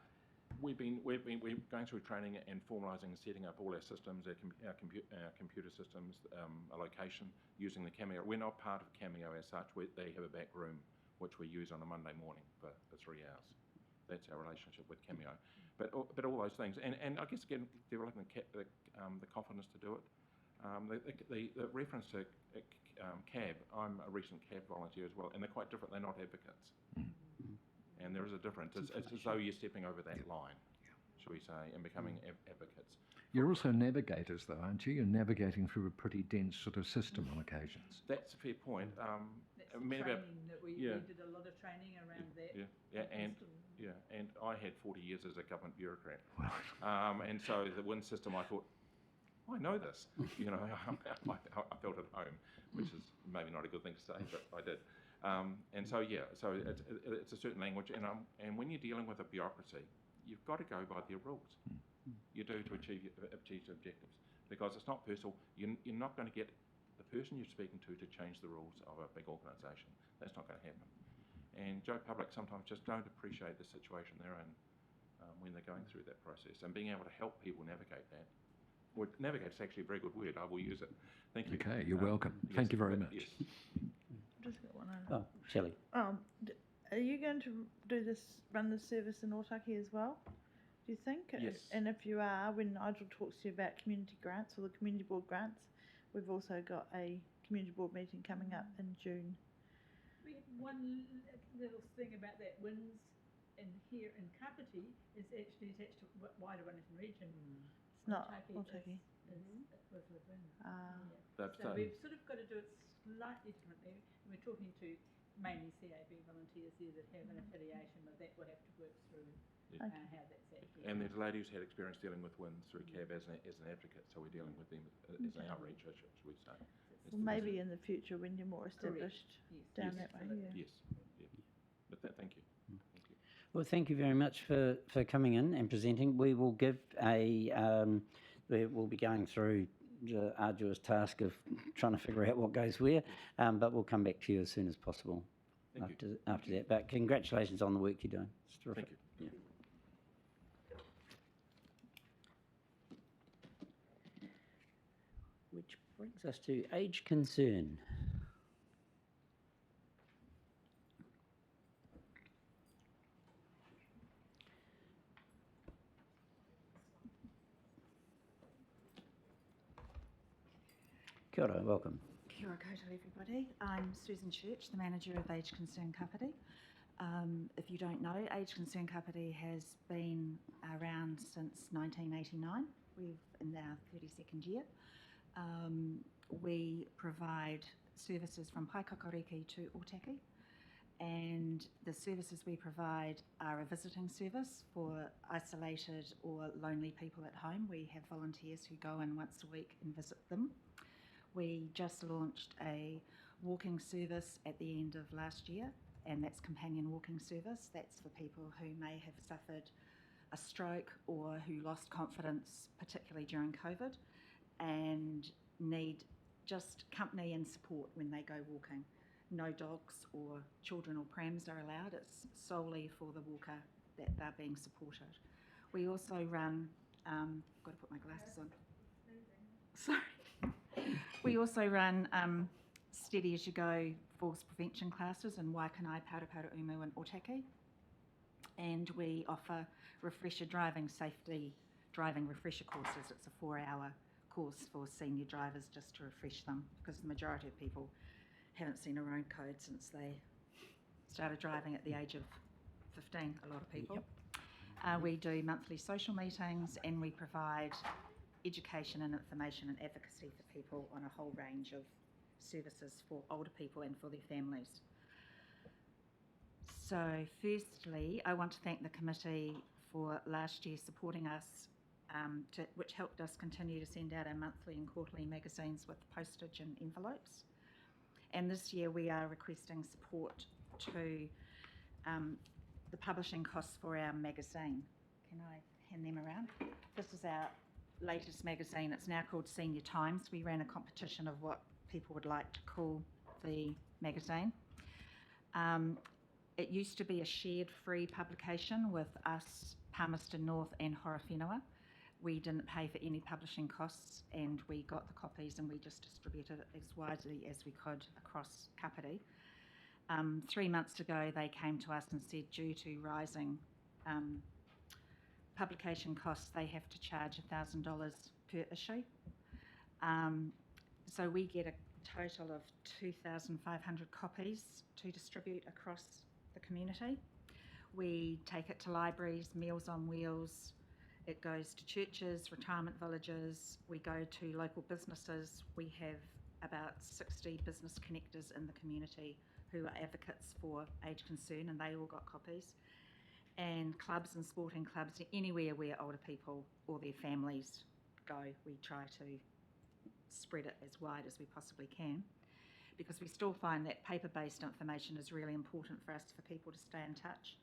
We're going through training and formalising and setting up all our systems, our computer systems, allocation, using the Cameo. We're not part of Cameo as such. They have a back room which we use on a Monday morning for 3 hours. That's our relationship with Cameo. But all those things, and I guess again, developing the confidence to do it. The reference to CAB, I'm a recent CAB volunteer as well, and they're quite different. They're not advocates. And there is a difference. It's as though you're stepping over that line, shall we say, and becoming advocates. You're also navigators, though, aren't you? You're navigating through a pretty dense sort of system on occasions. That's a fair point. That's the training that we did a lot of training around that. And I had 40 years as a government bureaucrat. And so the WIN system, I thought, I know this. You know, I felt at home, which is maybe not a good thing to say, but I did. And so it's a certain language, and when you're dealing with a bureaucracy, you've got to go by their rules. You do to achieve objectives, because it's not personal. You're not going to get the person you're speaking to change the rules of a big organisation. That's not going to happen. And Joe Public sometimes just don't appreciate the situation they're in when they're going through that process, and being able to help people navigate that. Well, navigate is actually a very good word. I will use it. Thank you. Okay, you're welcome. Yes, Thank you very much. Yes. Just got one other. Oh, Shelley. Are you going to run this service in Otaki as well? Do you think? Yes. And if you are, when Nigel talks to you about community grants or the community board grants, we've also got a community board meeting coming up in June. We have one little thing about that. WINS in here in Kapiti is actually attached to wider Wellington region. It's not Otaki. It was with WINS. That's So we've sort of got to do it slightly differently. We're talking to mainly CAB volunteers here that have an affiliation, but that will have to work through how that's actually. And there's a lady who's had experience dealing with WINS through CAB as an advocate, so we're dealing with them as an outreach, should we say. Well, maybe in the future when you're more established down that way. Yes. But thank you. Thank you. Well, thank you very much for coming in and presenting. We will give we'll be going through the arduous task of trying to figure out what goes where, but we'll come back to you as soon as possible after that. But congratulations on the work you're doing. It's terrific. Thank you. Which brings us to age concern. Kia ora, welcome. Kia ora koutou everybody. I'm Susan Church, the manager of Age Concern Kapiti. If you don't know, Age Concern Kapiti has been around since 1989. We're in our 32nd year. We provide services from Paikakariki to Otaki, and the services we provide are a visiting service for isolated or lonely people at home. We have volunteers who go in once a week and visit them. We just launched a walking service at the end of last year, and that's companion walking service. That's for people who may have suffered a stroke or who lost confidence, particularly during COVID, and need just company and support when they go walking. No dogs or children or prams are allowed. It's solely for the walker that they're being supported. We also run, got to put my glasses on. Sorry. We also run Steady As You Go falls prevention classes in Waikanai, Paraupara Umu and Otaki. And we offer refresher driving refresher courses. It's a 4-hour course for senior drivers just to refresh them, because the majority of people haven't seen a road code since they started driving at the age of 15, a lot of people. Yep. We do monthly social meetings, and we provide education and information and advocacy for people on a whole range of services for older people and for their families. So firstly, I want to thank the committee for last year supporting us which helped us continue to send out our monthly and quarterly magazines with postage and envelopes. And this year we are requesting support to the publishing costs for our magazine. Can I hand them around? This is our latest magazine. It's now called Senior Times. We ran a competition of what people would like to call the magazine. It used to be a shared free publication with us, Palmerston North and Horowhenua. We didn't pay for any publishing costs, and we got the copies and we just distributed it as widely as we could across Kapiti. 3 months ago they came to us and said due to rising publication costs they have to charge $1,000 per issue. So we get a total of 2,500 copies to distribute across the community. We take it to libraries, Meals on Wheels, it goes to churches, retirement villages, we go to local businesses. We have about 60 business connectors in the community who are advocates for age concern, and they all got copies. And clubs and sporting clubs, anywhere where older people or their families go, we try to spread it as wide as we possibly can, because we still find that paper-based information is really important for us, for people to stay in touch,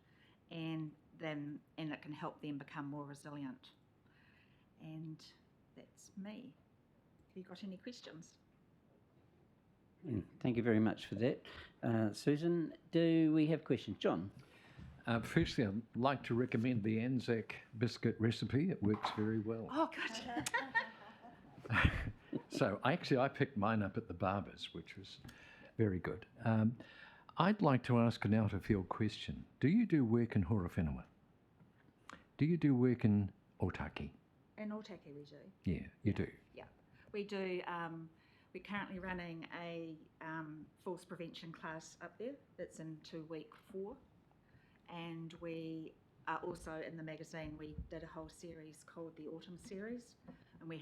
and it can help them become more resilient. And that's me. Have you got any questions? Thank you very much for that. Susan, do we have questions? John? Firstly, I'd like to recommend the Anzac biscuit recipe. It works very well. Oh, good. So I picked mine up at the Barber's, which was very good. I'd like to ask an out-of-field question. Do you do work in Horowhenua? Do you do work in Otaki? In Otaki we do. Yeah, you do. Yeah, we do. We're currently running a falls prevention class up there. It's into week 4. And we are also, in the magazine, we did a whole series called the Autumn Series. And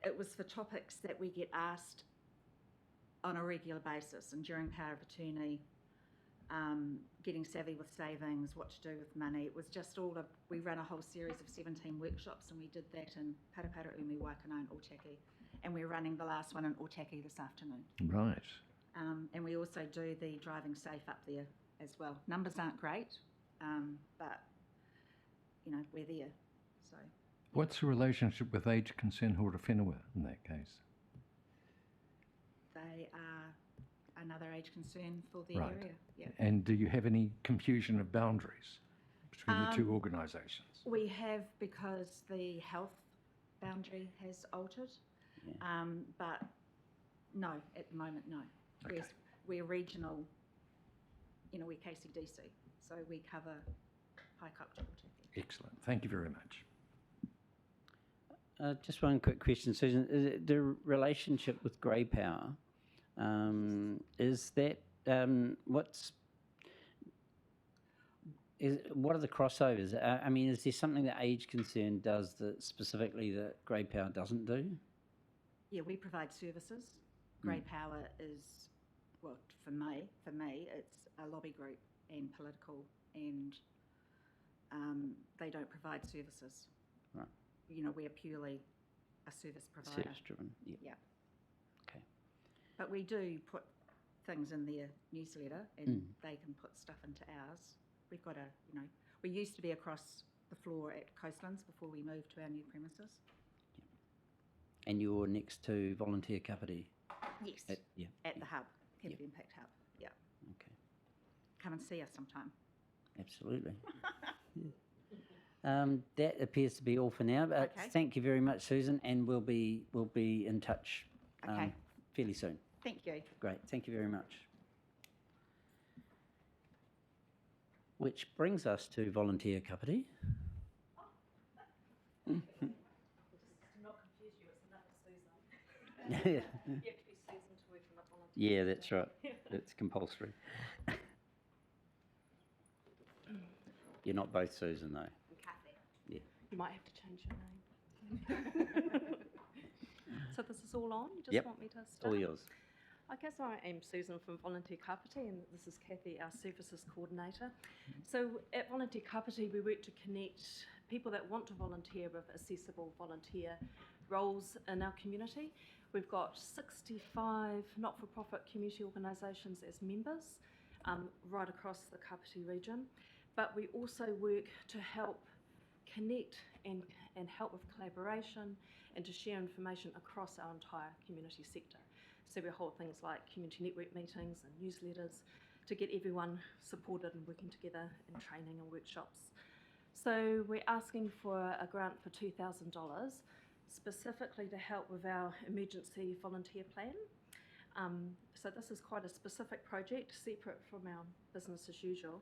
it was for topics that we get asked on a regular basis. And during Power of Attorney, getting savvy with savings, what to do with money. It was just we ran a whole series of 17 workshops, and we did that in Parapara, Umi, Waikanae and Otaki. And we're running the last one in Otaki this afternoon. Right. And we also do the driving safe up there as well. Numbers aren't great, but, we're there. So. What's the relationship with Age Concern Horowhenua in that case? They are another age concern for the area. Yeah. And do you have any confusion of boundaries between the two organisations? We have, because the health boundary has altered, but no, at the moment, no. Okay. We're regional, we're KCDC, so we cover Haikap to Otaki. Excellent. Thank you very much. Just one quick question, Susan. Is it the relationship with Grey Power, is that, what are the crossovers? Is there something that Age Concern does that specifically that Grey Power doesn't do? Yeah, we provide services. Grey Power is, well, for me, it's a lobby group and political, and they don't provide services. Right. We're purely a service provider. Service driven, Yeah. Okay. But we do put things in their newsletter, and they can put stuff into ours. We've got we used to be across the floor at Coastlands before we moved to our new premises. Yeah. And you're next to Volunteer Kapiti? Yes. At the hub, Kapiti Impact Hub. Yeah. Okay. Come and see us sometime. Absolutely. That appears to be all for now. But Okay. Thank you very much, Susan, and we'll be in touch Okay. fairly soon. Thank you. Great, thank you very much. Which brings us to Volunteer Kapiti. Just to not confuse you, it's another Susan. Yeah. You have to be Susan to work in the volunteer. Yeah, that's right. It's compulsory. You're not both Susan, though. Kathy. Yeah. You might have to change your name. So this is all on? You just want me to start? All yours. I guess I am Susan from Volunteer Kapiti, and this is Kathy, our services coordinator. So at Volunteer Kapiti, we work to connect people that want to volunteer with accessible volunteer roles in our community. We've got 65 not-for-profit community organisations as members right across the Kapiti region, but we also work to help connect and help with collaboration and to share information across our entire community sector. So we hold things like community network meetings and newsletters to get everyone supported and working together in training and workshops. So we're asking for a grant for $2,000 specifically to help with our emergency volunteer plan. So this is quite a specific project, separate from our business as usual,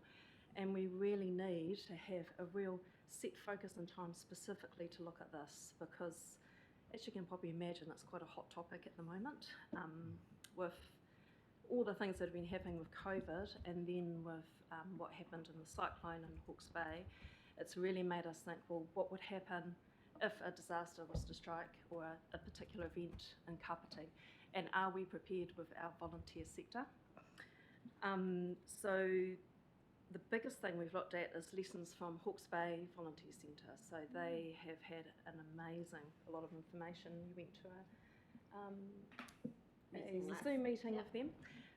and we really need to have a real set focus and time specifically to look at this, because as you can probably imagine, it's quite a hot topic at the moment, with all the things that have been happening with COVID, and then with what happened in the cyclone in Hawke's Bay. It's really made us think, well, what would happen if a disaster was to strike, or a particular event in Kapiti, and are we prepared with our volunteer sector? So the biggest thing we've looked at is lessons from Hawke's Bay Volunteer Centre. So they have had a lot of information. You went to a Zoom meeting with them.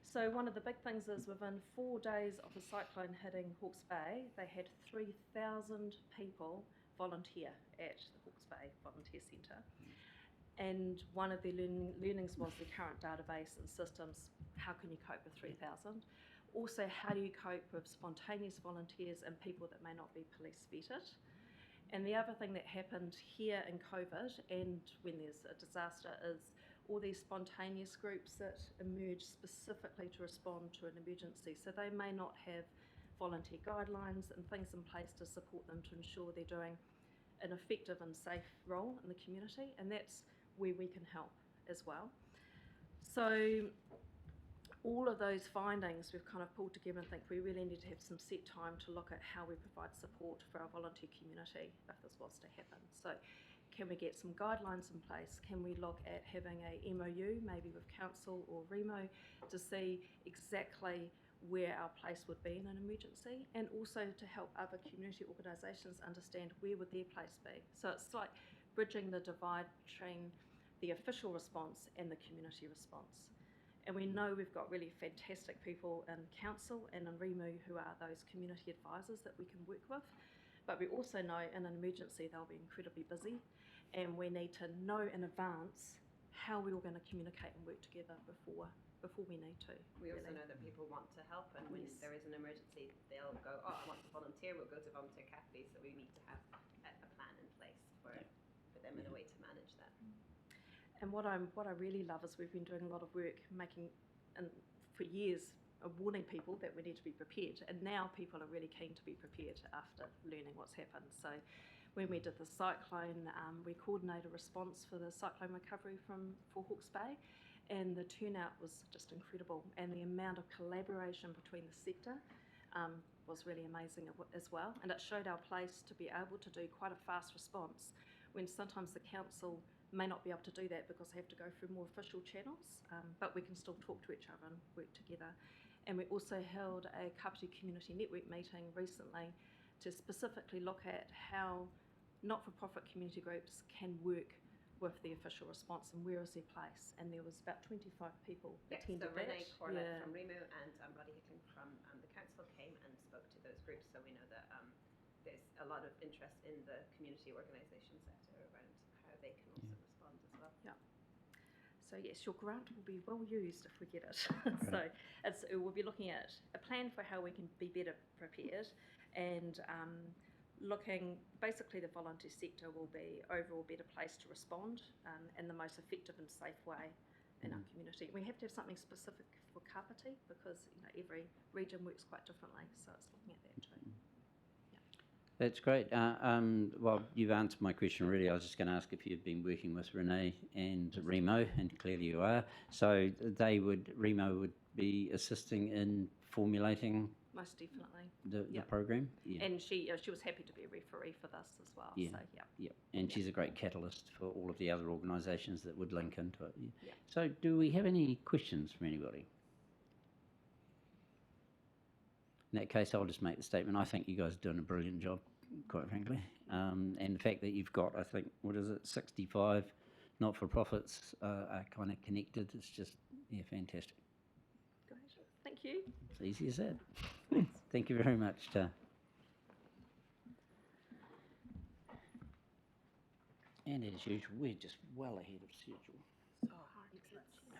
So one of the big things is within 4 days of the cyclone hitting Hawke's Bay, they had 3,000 people volunteer at the Hawke's Bay Volunteer Centre. And one of their learnings was the current database and systems. How can you cope with 3,000? Also, how do you cope with spontaneous volunteers and people that may not be police vetted? And the other thing that happened here in COVID, and when there's a disaster, is all these spontaneous groups that emerge specifically to respond to an emergency. So they may not have volunteer guidelines and things in place to support them to ensure they're doing an effective and safe role in the community, and that's where we can help as well. So all of those findings we've kind of pulled together and think we really need to have some set time to look at how we provide support for our volunteer community if this was to happen. So can we get some guidelines in place? Can we look at having a MOU, maybe with council or Remo, to see exactly where our place would be in an emergency, and also to help other community organisations understand where would their place be. So it's like bridging the divide between the official response and the community response. And we know we've got really fantastic people in council and in Remo who are those community advisors that we can work with. But we also know in an emergency they'll be incredibly busy, and we need to know in advance how we're all going to communicate and work together before we need to. We also know that people want to help, and when there is an emergency, they'll go, oh, I want to volunteer, we'll go to Volunteer Cafe, so we need to have a plan in place for them in a way to manage that. And what I really love is we've been doing a lot of work for years, warning people that we need to be prepared, and now people are really keen to be prepared after learning what's happened. So when we did the cyclone, we coordinated a response for the cyclone recovery for Hawke's Bay, and the turnout was just incredible, and the amount of collaboration between the sector was really amazing as well, and it showed our place to be able to do quite a fast response when sometimes the council may not be able to do that because they have to go through more official channels, but we can still talk to each other and work together. And we also held a Kapiti Community Network meeting recently to specifically look at how not-for-profit community groups can work with the official response and where is their place. And there was about 25 people attended so that. Renee Corlett from Remo and Roddy Hickling from the council came and spoke to those groups, so we know that there's a lot of interest in the community organisation sector around how they can also respond as well. Yeah. So yes, your grant will be well used if we get it. So we'll be looking at a plan for how we can be better prepared, and basically the volunteer sector will be overall better place to respond in the most effective and safe way in our community. We have to have something specific for Kapiti because every region works quite differently, so it's looking at that too. That's great. Well, you've answered my question already. I was just going to ask if you've been working with Renee and Remo, and clearly you are. So Remo would be assisting in formulating Most definitely. The program. Yeah. And she was happy to be a referee for this as well. Yeah. So, yeah. And she's a great catalyst for all of the other organisations that would link into it. Yeah. Yeah. So do we have any questions from anybody? In that case, I'll just make the statement. I think you guys are doing a brilliant job. quite frankly. And the fact that you've got, I think, what is it, 65 not-for-profits are kind of connected. It's just, yeah, fantastic. Great. Thank you. It's easy as that. Thank you very much, Ta. And as usual, we're just well ahead of schedule. So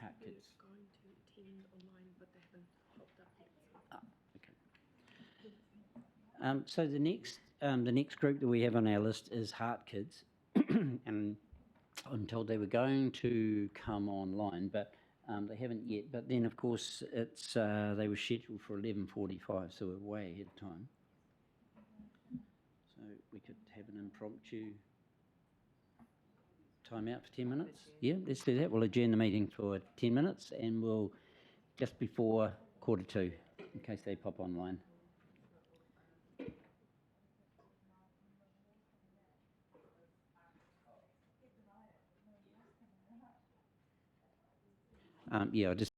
Heart Kids. going to attend online, but they haven't popped up yet. Okay. So the next group that we have on our list is Heart Kids, and I'm told they were going to come online, but they haven't yet. But then, of course, it's they were scheduled for 11:45, so we're way ahead of time. So we could have an impromptu time out for 10 minutes. Yeah, let's do that. We'll adjourn the meeting for 10 minutes, and we'll just before 1:45, in case they pop online. Yeah, I'll just